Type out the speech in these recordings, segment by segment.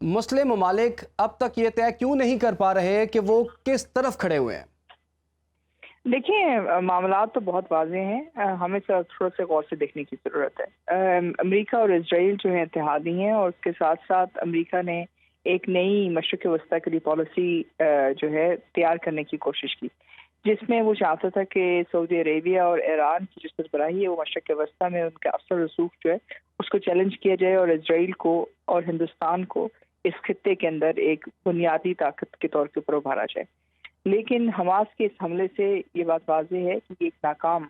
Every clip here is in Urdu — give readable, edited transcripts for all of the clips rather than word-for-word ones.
مسلم ممالک اب تک یہ طے کیوں نہیں کر پا رہے کہ وہ کس طرف کھڑے ہوئے ہیں؟ دیکھیں، معاملات تو بہت واضح ہیں، ہمیں تھوڑا سا غور سے دیکھنے کی ضرورت ہے۔ امریکہ اور اسرائیل جو ہیں اتحادی ہیں، اور اس کے ساتھ ساتھ امریکہ نے ایک نئی مشرق وسطیٰ کے لیے پالیسی جو ہے تیار کرنے کی کوشش کی، جس میں وہ چاہتا تھا کہ سعودی عربیہ اور ایران کی جو سربراہی ہے وہ مشرق وسطیٰ میں ان کا اثر رسوخ جو ہے اس کو چیلنج کیا جائے، اور اسرائیل کو اور ہندوستان کو اس خطے کے اندر ایک بنیادی طاقت کے طور کے اوپر ابھارا جائے۔ لیکن حماس کے اس حملے سے یہ بات واضح ہے کہ یہ ایک ناکام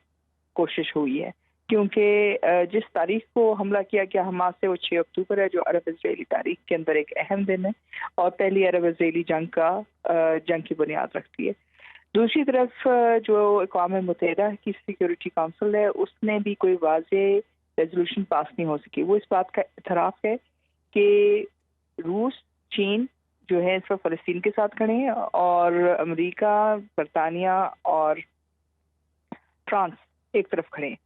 کوشش ہوئی ہے، کیونکہ جس تاریخ کو حملہ کیا گیا حماس سے وہ 6 اکتوبر ہے، جو عرب اسرائیلی تاریخ کے اندر ایک اہم دن ہے اور پہلی عرب اسرائیلی جنگ کی بنیاد رکھتی ہے۔ دوسری طرف جو اقوام متحدہ کی سیکیورٹی کونسل ہے، اس نے بھی کوئی واضح ریزولوشن پاس نہیں ہو سکی۔ وہ اس بات کا اعتراف ہے کہ روس، چین جو ہے اس وقت فلسطین کے ساتھ کھڑے ہیں، اور امریکہ، برطانیہ اور فرانس ایک طرف کھڑے ہیں،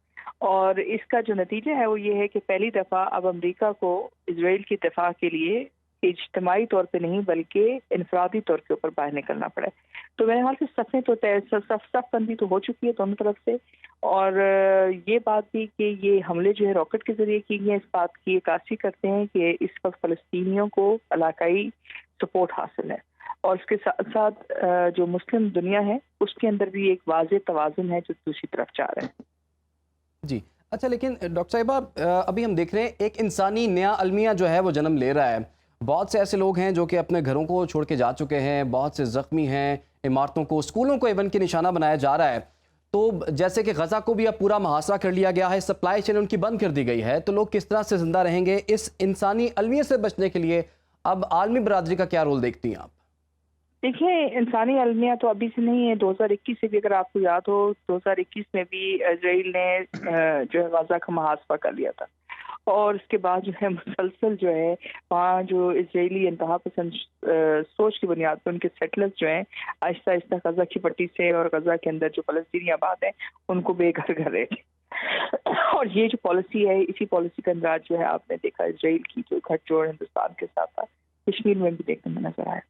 اور اس کا جو نتیجہ ہے وہ یہ ہے کہ پہلی دفعہ اب امریکہ کو اسرائیل کی دفاع کے لیے اجتماعی طور پہ نہیں بلکہ انفرادی طور کے اوپر باہر نکلنا پڑا ہے۔ تو میرے خیال سے صف بندی تو ہو چکی ہے دونوں طرف سے، اور یہ بات بھی کہ یہ حملے جو ہے راکٹ کے ذریعے کی گئے، اس بات کی عکاسی کرتے ہیں کہ اس وقت فلسطینیوں کو علاقائی سپورٹ حاصل ہے، اور اس کے ساتھ ساتھ جو مسلم دنیا ہے اس کے اندر بھی ایک واضح توازن ہے جو دوسری طرف جا رہا ہے۔ جی اچھا، لیکن ڈاکٹر صاحبہ ابھی ہم دیکھ رہے ہیں ایک انسانی نیا المیہ جو ہے وہ جنم لے رہا ہے۔ بہت سے ایسے لوگ ہیں جو کہ اپنے گھروں کو چھوڑ کے جا چکے ہیں، بہت سے زخمی ہیں، عمارتوں کو، اسکولوں کو ایون کی نشانہ بنایا جا رہا ہے۔ تو جیسے کہ غزہ کو بھی اب پورا محاصرہ کر لیا گیا ہے، سپلائی چین ان کی بند کر دی گئی ہے، تو لوگ کس طرح سے زندہ رہیں گے؟ اس انسانی المیہ سے بچنے کے لیے اب عالمی برادری کا کیا رول دیکھتی ہیں آپ؟ دیکھیں، انسانی المیہ تو ابھی سے نہیں ہے، 2021 سے بھی اگر آپ کو یاد ہو، 2021 میں بھی اسرائیل نے جو ہے غزہ کا محاصرہ کر لیا تھا، اور اس کے بعد جو ہے مسلسل جو ہے وہاں جو اسرائیلی انتہا پسند سوچ کی بنیاد پر ان کے سیٹلرز جو ہیں آہستہ آہستہ غزہ کی پٹی سے اور غزہ کے اندر جو فلسطینی آباد ہیں ان کو بے گھر کر رہے تھے، اور یہ جو پالیسی ہے، اسی پالیسی کا اندراج جو ہے آپ نے دیکھا اسرائیل کی جو گھٹ جوڑ ہندوستان کے ساتھ تھا، کشمیر میں بھی دیکھنے میں نظر آیا۔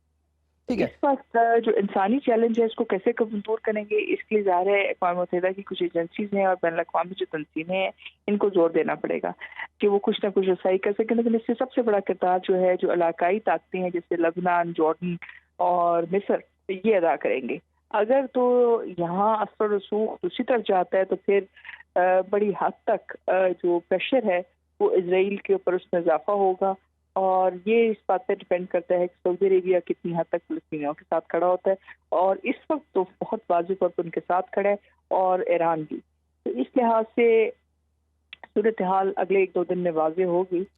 اس وقت جو انسانی چیلنج ہے اس کو کیسے دور کریں گے، اس کے لیے ظاہر ہے اقوام متحدہ کی کچھ ایجنسیز ہیں اور بین الاقوامی جو تنظیمیں ہیں ان کو زور دینا پڑے گا کہ وہ کچھ نہ کچھ رسائی کر سکیں، لیکن اس سے سب سے بڑا کردار جو ہے جو علاقائی طاقتیں ہیں جیسے لبنان، جارڈن اور مصر یہ ادا کریں گے۔ اگر تو یہاں اثر رسوخ دوسری طرف جاتا ہے تو پھر بڑی حد تک جو پریشر ہے وہ اسرائیل کے اوپر اس میں اضافہ ہوگا، اور یہ اس بات پہ ڈپینڈ کرتا ہے کہ سعودی عربیہ کتنی حد تک فلسطینیوں کے ساتھ کھڑا ہوتا ہے، اور اس وقت تو بہت واضح طور پر ان کے ساتھ کھڑا ہے، اور ایران بھی۔ تو اس لحاظ سے صورتحال اگلے 1-2 دن میں واضح ہوگی